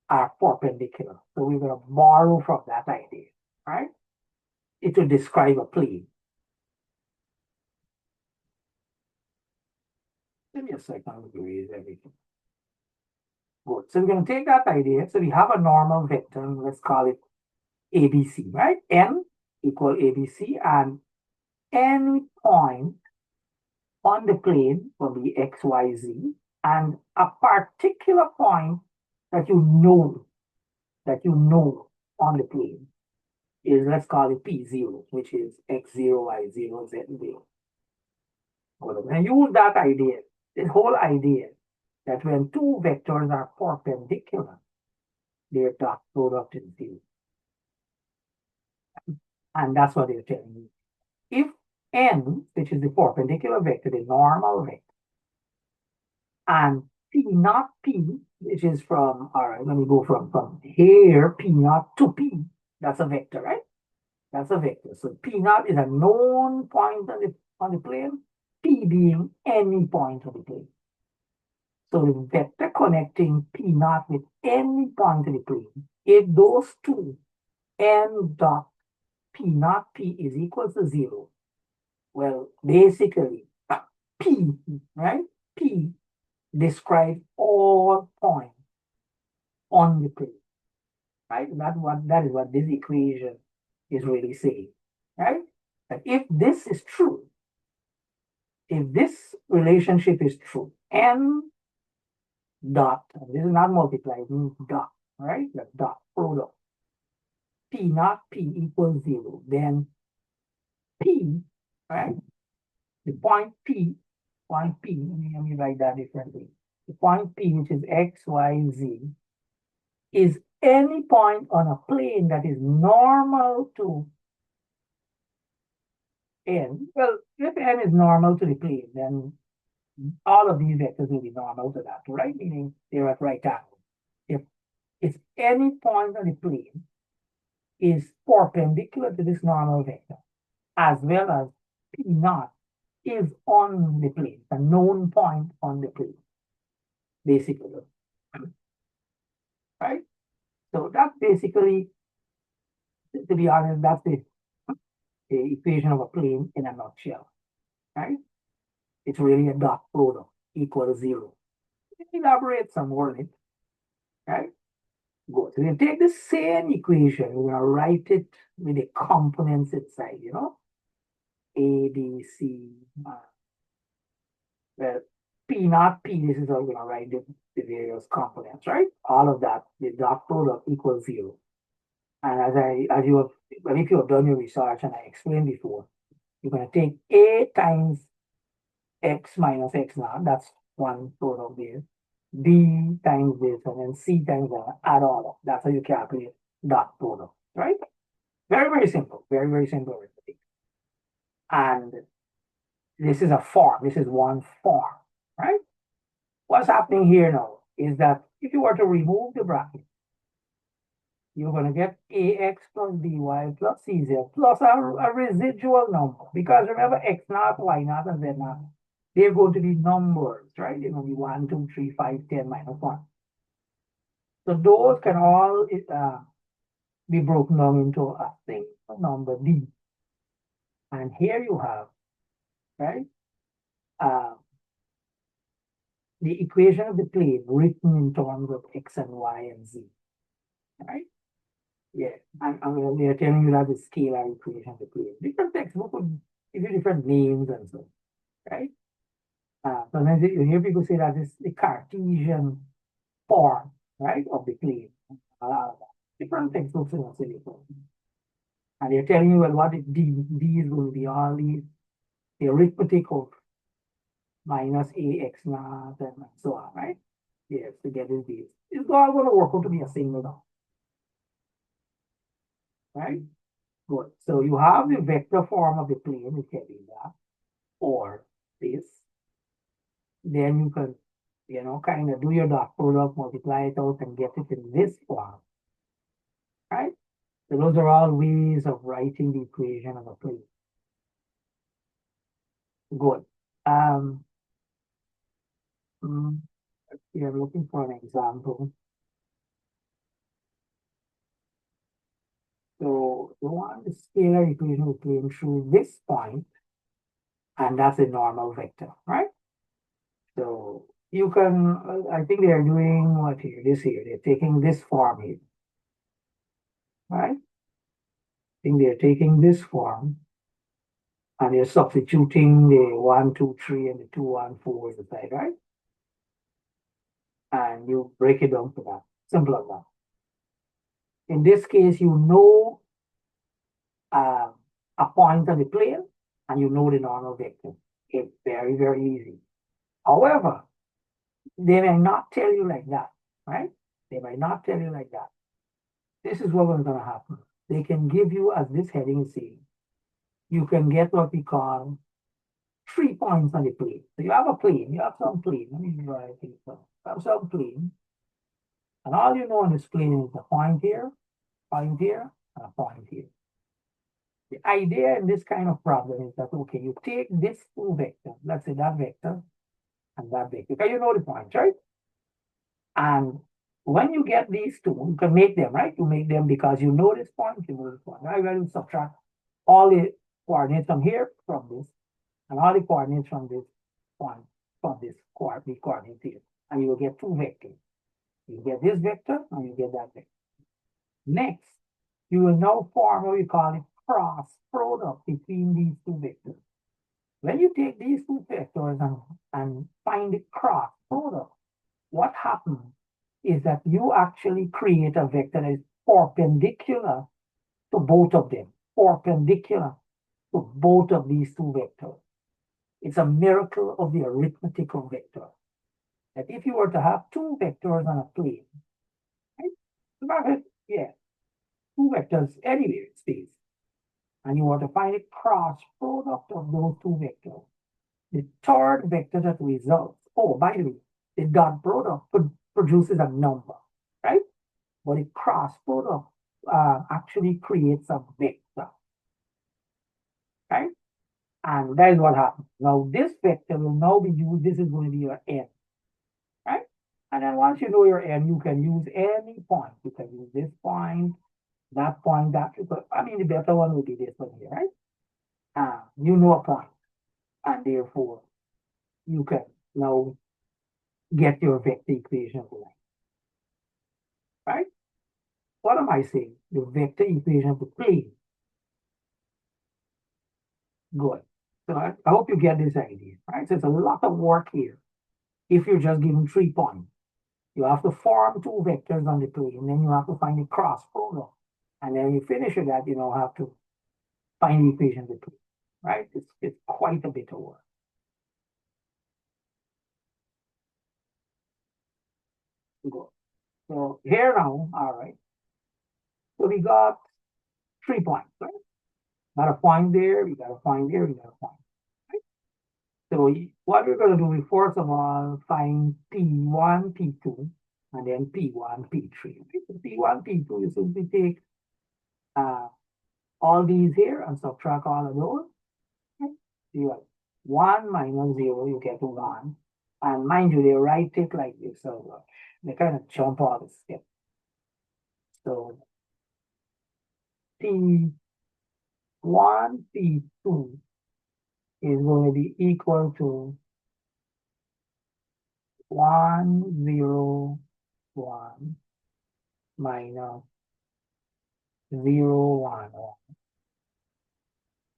are perpendicular. So we're going to borrow from that idea, right? It will describe a plane. Give me a second to erase everything. Good. So we're going to take that idea. So we have a normal vector. Let's call it ABC, right? N equal ABC, and any point on the plane will be X, Y, Z, and a particular point that you know on the plane is, let's call it P0, which is X0, Y0, Z0. And use that idea, this whole idea, that when two vectors are perpendicular, their dot product is 0. And that's what they're telling you. If n, which is the perpendicular vector, the normal vector, and p naught p, which is from, all right, let me go from here, p naught to p, that's a vector, right? That's a vector. So p naught is a known point on the plane, p being any point on the plane. So the vector connecting p naught with any point on the plane, if those two, n dot p naught p is equal to 0, well, basically, p, right? P describes all points on the plane, right? That is what this equation is really saying, right? That if this is true, if this relationship is true, n dot, this is not multiplied, means dot, right? The dot product, p naught p equals 0, then p, right? The point P, let me write that differently. The point P, which is x, y, z, is any point on a plane that is normal to n. Well, if n is normal to the plane, then all of these vectors will be normal to that, right? Meaning they're at right angle. If it's any point on the plane is perpendicular to this normal vector, as well as P naught is on the plane, a known point on the plane, basically, right? So that's basically, to be honest, that's the equation of a plane in a nutshell, right? It's really a dot product equals 0. Elaborate some more on it, right? Good. So we take the same equation, we're gonna write it with the components inside, A, B, C, well, P naught P, this is how we're gonna write the various components, right? All of that, the dot product equals 0. And as you have, well, if you have done your research and I explained before, you're going to take A times x minus x naught, that's one product there. B times this, and then C times that, add all up. That's how you calculate dot product, right? Very, very simple. Very, very simple arithmetic. And this is a form. This is one form, right? What's happening here now is that if you were to remove the bracket, you're going to get ax plus by plus cz plus a residual number. Because remember, x naught, y naught, and z naught, they're going to be numbers, right? They're going to be 1, 2, 3, 5, 10, minus 1. So those can all be broken down into a single number, d. And here you have, right, the equation of the plane written in terms of x and y and z, right? Yeah, they're telling you that the scalar equation of the plane. Different textbooks would give you different names and so, right? Sometimes you hear people say that it's the Cartesian form, right, of the plane. Different textbooks will say different. And they're telling you, well, what is D is going to be all the arithmetic of minus ax naught and so on, right? Yes, to get this D. It's all going to work out to be a single number, right? Good. So you have the vector form of the plane, we tell you that, or this. Then you can, kind of do your dot product, multiply it out, and get it in this form, right? So those are all ways of writing the equation of a plane. Good. You're looking for an example. So you want the scalar equation of a plane through this point, and that's a normal vector, right? So you can, I think they are doing what here, this here, they're taking this form here, right? I think they're taking this form and they're substituting the 1, 2, 3 and the 2, 1, 4 is the side, right? And you break it down to that. Simple as that. In this case, you know a point on the plane and you know the normal vector. It's very, very easy. However, they may not tell you like that, right? They might not tell you like that. This is what was going to happen. they can give you, as this heading is saying, you can get what we call 3 points on the plane. So you have a plane, you have some plane. Let me draw it here. You have some plane. And all you know on this plane is a point here, and a point here. The idea in this kind of problem is that, okay, you take this two vectors, let's say that vector and that vector, because you know the points, right? And when you get these two, you can make them, right? You make them because you know this point, you know this point. Now you're going to subtract all the coordinates from here, from this, and all the coordinates from this point, from this coordinate here. And you will get two vectors. You get this vector and you get that vector. Next, you will now form what we call a cross product between these two vectors. When you take these two vectors and find the cross product, what happens is that you actually create a vector that is perpendicular to both of them, perpendicular to both of these two vectors. It's a miracle of the arithmetical vector. That if you were to have two vectors on a plane, right? Yeah, two vectors anywhere in space, and you want to find a cross product of those two vectors. The third vector that results, oh, by the way, the dot product produces a number, right? But the cross product actually creates a vector, right? And that is what happens. Now, this vector will now be used, this is going to be your n, right? And then once you know your n, you can use any point. You can use this point, that point, that. I mean, the better one will be this one here, right? You know a point, and therefore you can now get your vector equation line, right? What am I saying? The vector equation of the plane. Good. So I hope you get this idea, right? So it's a lot of work here. If you're just given 3 points, you have to form two vectors on the plane, and then you have to find a cross product. And then you finish with that, you now have to find the equation of the plane, right? It's quite a bit of work. Good. So here now, all right. So we got 3 points, right? Got a point there, we got a point there, we got a point. Right? So what we're going to do is first of all find P1, P2, and then P1, P3. Okay? So P1, P2, you simply take all these here and subtract all of those. Okay? So you have 1 minus 0, you get 1. And mind you, they write it like this, so they kind of jump all the steps. So P1, P2 is going to be equal to 1, 0, 1 minus 0, 1,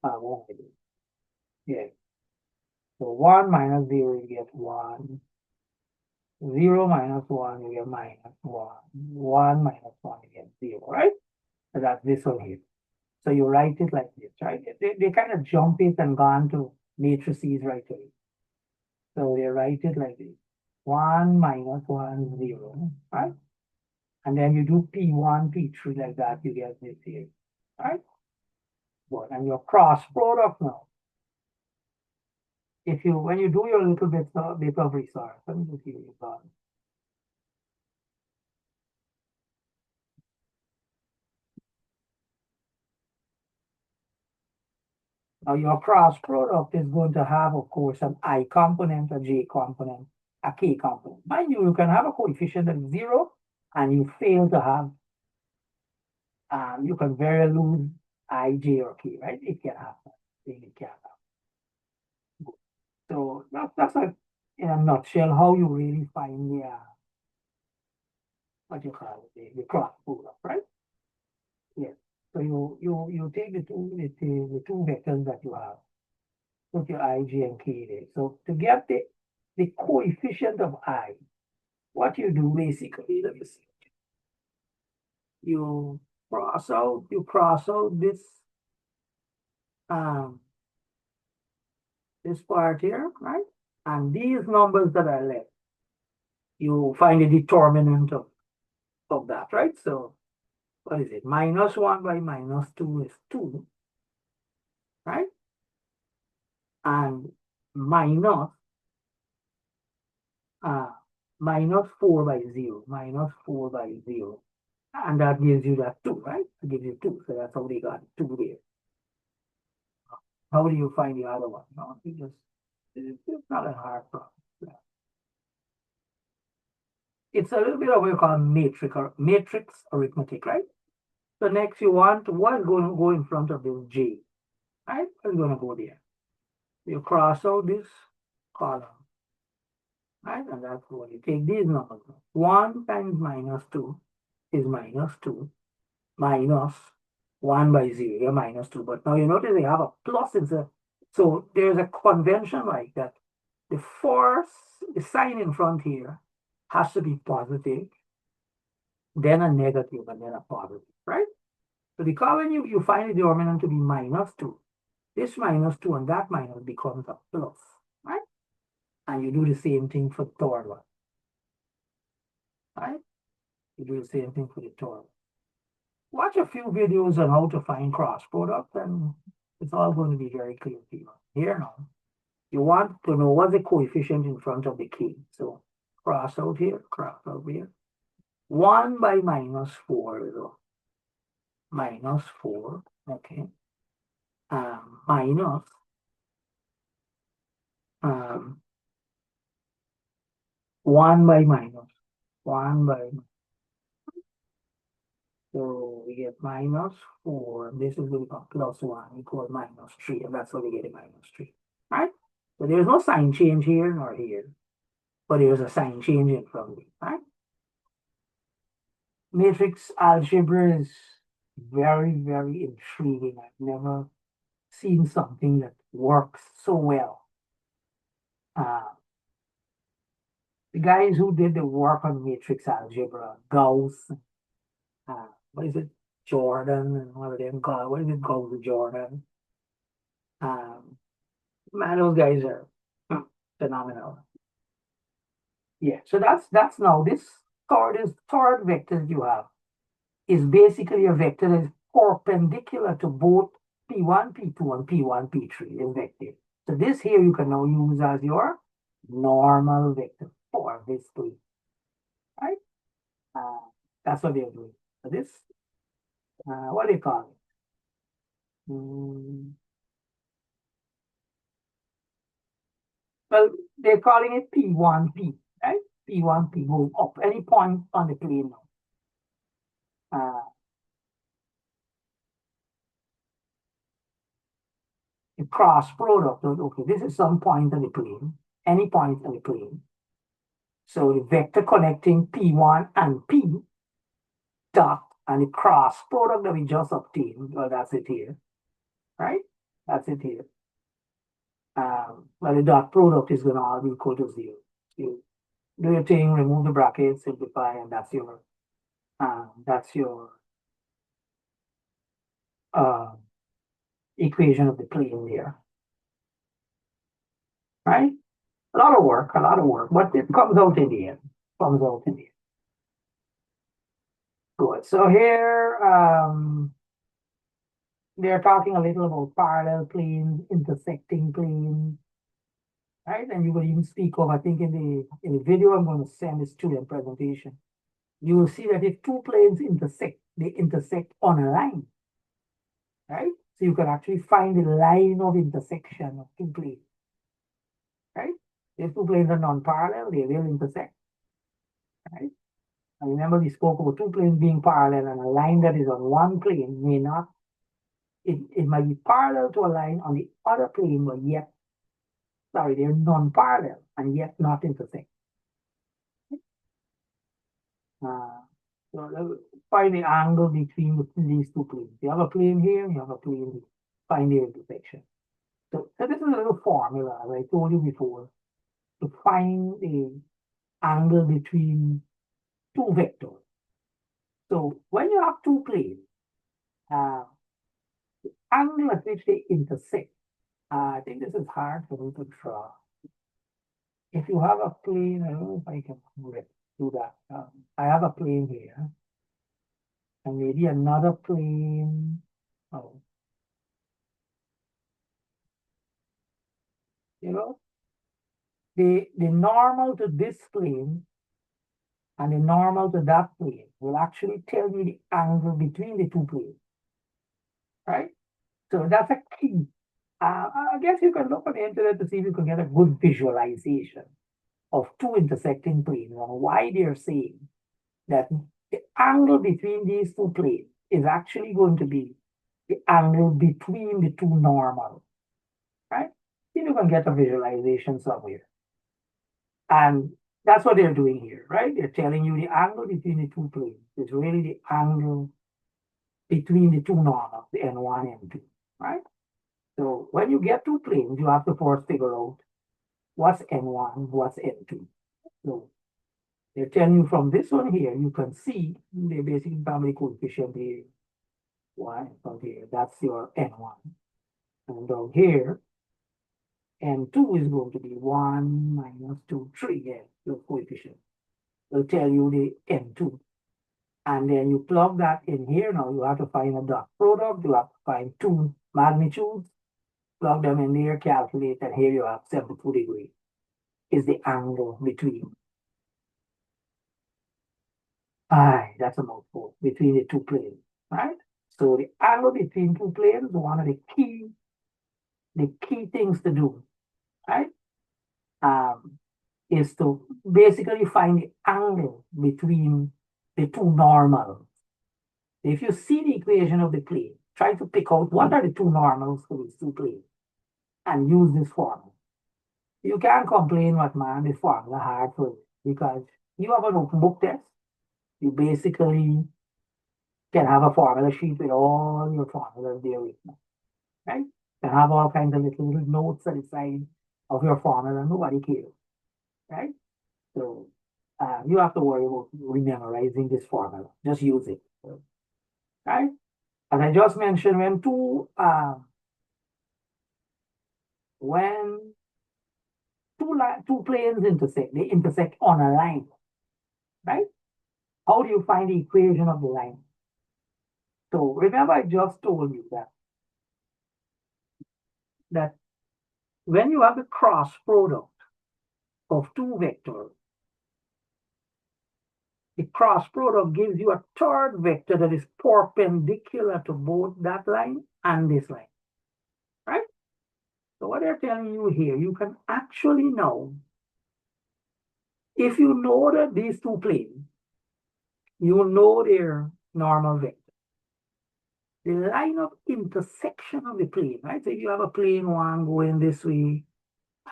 1. Yeah. So 1 minus 0, you get 1. 0 minus 1, you get minus 1. 1 minus 1, you get 0, right? So that's this one here. So you write it like this, right? They kind of jump it and gone to matrices right away. So they write it like this. 1 minus 1, 0, right? And then you do P1, P3 like that, you get this here, right? Good. And your cross product now. When you do your little bit of research, let me just give you that. Now your cross product is going to have, of course, an I component, a J component, a K component. Mind you, you can have a coefficient of 0 and you fail to have, you can very lose I, J, or K, right? It can happen. It can happen. So that's like, in a nutshell, how you really find the, what you call it, the cross product, right? Yes. So you take the two vectors that you have, put your I, J, and K there. So to get the coefficient of I, what you do basically, let me see. You cross out this this part here, right? And these numbers that are left, you find the determinant of that, right? So what is it? Minus 1 by minus 2 is 2, right? And minus uh, minus 4 by 0, minus 4 by 0. And that gives you that 2, right? It gives you 2. So that's how they got 2 there. How do you find the other one? No, it's not a hard problem. It's a little bit of what we call matrix arithmetic, right? So next you want what's going to go in front of this J, right? What's going to go there? You cross out this column, right? And that's what you take these numbers. 1 times minus 2 is minus 2 minus 1 by 0, you're minus 2. But now you notice they have a plus inside. So there's a convention like that. The force, the sign in front here has to be positive, then a negative, and then a positive, right? So because when you find the denominator to be minus 2, this minus 2 and that minus becomes a plus, right? And you do the same thing for the third one, right? You do the same thing for the third one. Watch a few videos on how to find cross product, and it's all going to be very clear to you. Here now, you want to know what's the coefficient in front of the k. So cross out here, cross out here. 1 by minus 4 is minus 4, okay. Minus 1 by minus 1 by, so we get minus 4. This is going to become plus 1 equal minus 3, and that's how we get a minus 3, right? So there's no sign change here nor here, but there's a sign change in front of it, right? Matrix algebra is very, very intriguing. I've never seen something that works so well. The guys who did the work on matrix algebra, Gauss, what is it, Jordan, and one of them, what is it, Gauss, Jordan? Man, those guys are phenomenal. Yeah, so that's now this third vector you have is basically a vector that is perpendicular to both P1, P2, and P1, P3 is vector. So this here you can now use as your normal vector for this plane, right? That's what they're doing. So this, what do you call it? Well, they're calling it P1P, right? P1P going up any point on the plane now. The cross product, okay, this is some point on the plane, any point on the plane. So the vector connecting P1 and P dot and the cross product that we just obtained, well, that's it here, right? That's it here. Well, the dot product is going to all be equal to 0. You do your thing, remove the brackets, simplify, and that's your equation of the plane there, right? A lot of work, but it comes out in the end. Comes out in the end. Good. So here, they're talking a little about parallel planes, intersecting planes, right? And you will even speak of, I think in the video I'm going to send this student presentation, you will see that if two planes intersect, they intersect on a line, right? So you can actually find the line of intersection of two planes, right? If two planes are non-parallel, they will intersect, right? And remember we spoke about two planes being parallel, and a line that is on one plane may not, it might be parallel to a line on the other plane, but yet, sorry, they're non-parallel and yet not intersect. So find the angle between these two planes. You have a plane here, you have a plane here. Find the intersection. So this is a little formula, as I told you before, to find the angle between two vectors. So when you have two planes, the angle at which they intersect, I think this is hard for me to draw. If you have a plane, I don't know if I can do that. I have a plane here, and maybe another plane. Oh, you know, the normal to this plane and the normal to that plane will actually tell you the angle between the two planes, right? So that's a key. I guess you can look on the internet to see if you can get a good visualization of two intersecting planes and why they're saying that the angle between these two planes is actually going to be the angle between the two normals, right? See if you can get a visualization somewhere. And that's what they're doing here, right? They're telling you the angle between the two planes is really the angle between the two normals, the N1 and N2, right? So when you get two planes, you have to first figure out what's N1, what's N2. So they're telling you from this one here, you can see the basic family coefficient here. One from here, that's your N1. And down here, N2 is going to be 1 minus 2, 3, yeah, your coefficient. They'll tell you the N2. And then you plug that in here. Now you have to find a dot product. You have to find two magnitudes, plug them in there, calculate, and here you have 72 degrees is the angle between. That's a mouthful, between the two planes, right? So the angle between two planes is one of the key things to do, right? Is to basically find the angle between the two normals. If you see the equation of the plane, try to pick out what are the two normals for these two planes and use this formula. You can't complain what man, this formula hard for you because you have an open book test. You basically can have a formula sheet with all your formulas there with you, right? You can have all kinds of little notes at the side of your formula, nobody cares, right? So you have to worry about rememorizing this formula. Just use it, right? As I just mentioned, when two planes intersect, they intersect on a line, right? How do you find the equation of the line? So remember, I just told you that when you have the cross product of two vectors, the cross product gives you a third vector that is perpendicular to both that line and this line, right? So what they're telling you here, you can actually know, if you know that these two planes, you know their normal vector. The line of intersection of the plane, right? So if you have a plane one going this way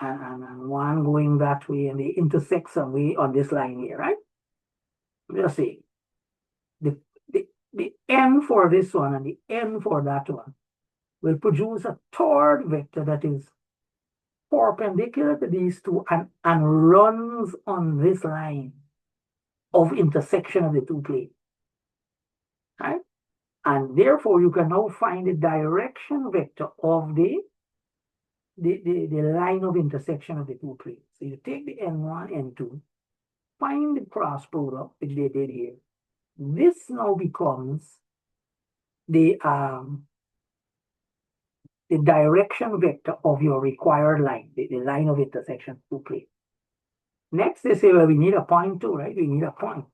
and one going that way, and they intersect some way on this line here, right? Just say the, the n for this one and the n for that one will produce a third vector that is perpendicular to these two and runs on this line of intersection of the two planes, right? And therefore, you can now find the direction vector of the line of intersection of the two planes. So you take the N1, N2, find the cross product, which they did here. This now becomes the direction vector of your required line, the line of intersection of two planes. Next, they say, well, we need a point too, right? We need a point.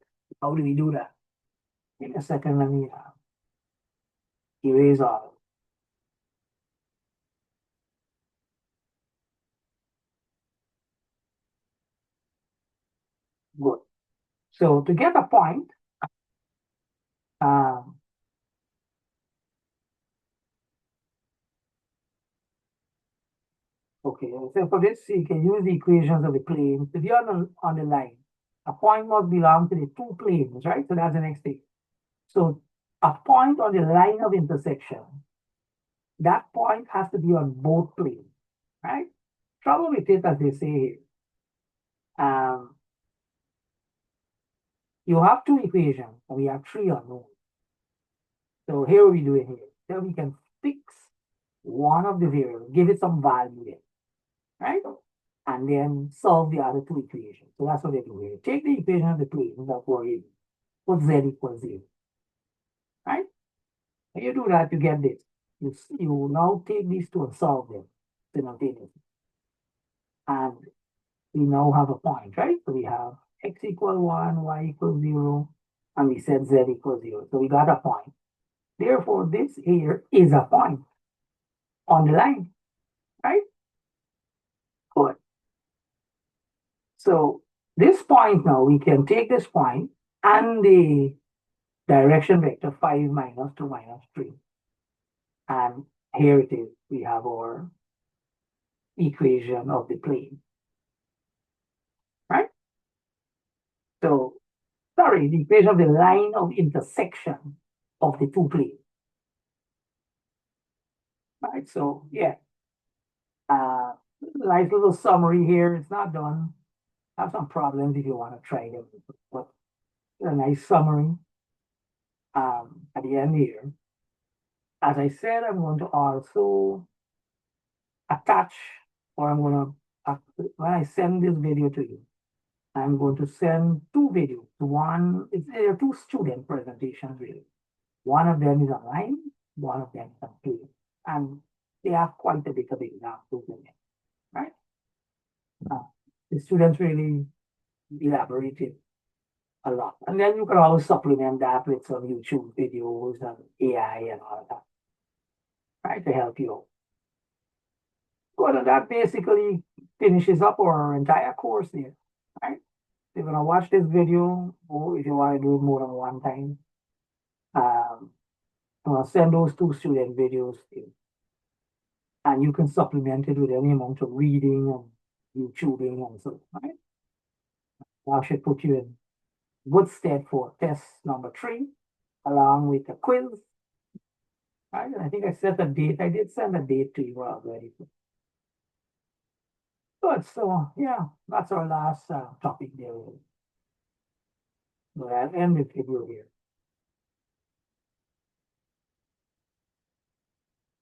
How do we do that? In a second, let me erase all. Good. So to get a point, okay, so for this, you can use the equations of the plane. If you're on the line, a point must belong to the two planes, right? So that's the next thing. So a point on the line of intersection, that point has to be on both planes, right? Trouble with it, as they say here. You have two equations, and we have three unknowns. So here we do it here. So we can fix one of the variables, give it some value there, right? And then solve the other two equations. So that's what they do here. Take the equation of the plane, that's what it is. Put z equals 0. right? When you do that, you get this. You now take these two and solve them simultaneously. And we now have a point, right? So we have x equal 1, y equals 0, and we said z equals 0. So we got a point. Therefore, this here is a point on the line, right? Good. So this point now, we can take this point and the direction vector 5 minus 2 minus 3. And here it is. We have our equation of the plane, right? So, sorry, the equation of the line of intersection of the two planes, right? So, yeah, nice little summary here. It's not done. Have some problems if you want to try them, but a nice summary at the end here. As I said, I'm going to also attach, or I'm going to, when I send this video to you, I'm going to send two videos. One, there are two student presentations really. One of them is online, one of them is on paid. And they have quite a bit of examples in it, right? The students really elaborated a lot. And then you can always supplement that with some YouTube videos and AI and all of that, right, to help you out. Well, that basically finishes up our entire course there, right? You're gonna watch this video, or if you want to do it more than one time, um, I'm gonna send those two student videos to you, and you can supplement it with any amount of reading and YouTubing and so, right? I should put you in good stead for test number 3, along with the quiz. Right? I think I set a date. I did send a date to you already. Good. So yeah, that's our last topic there. We'll end the video here.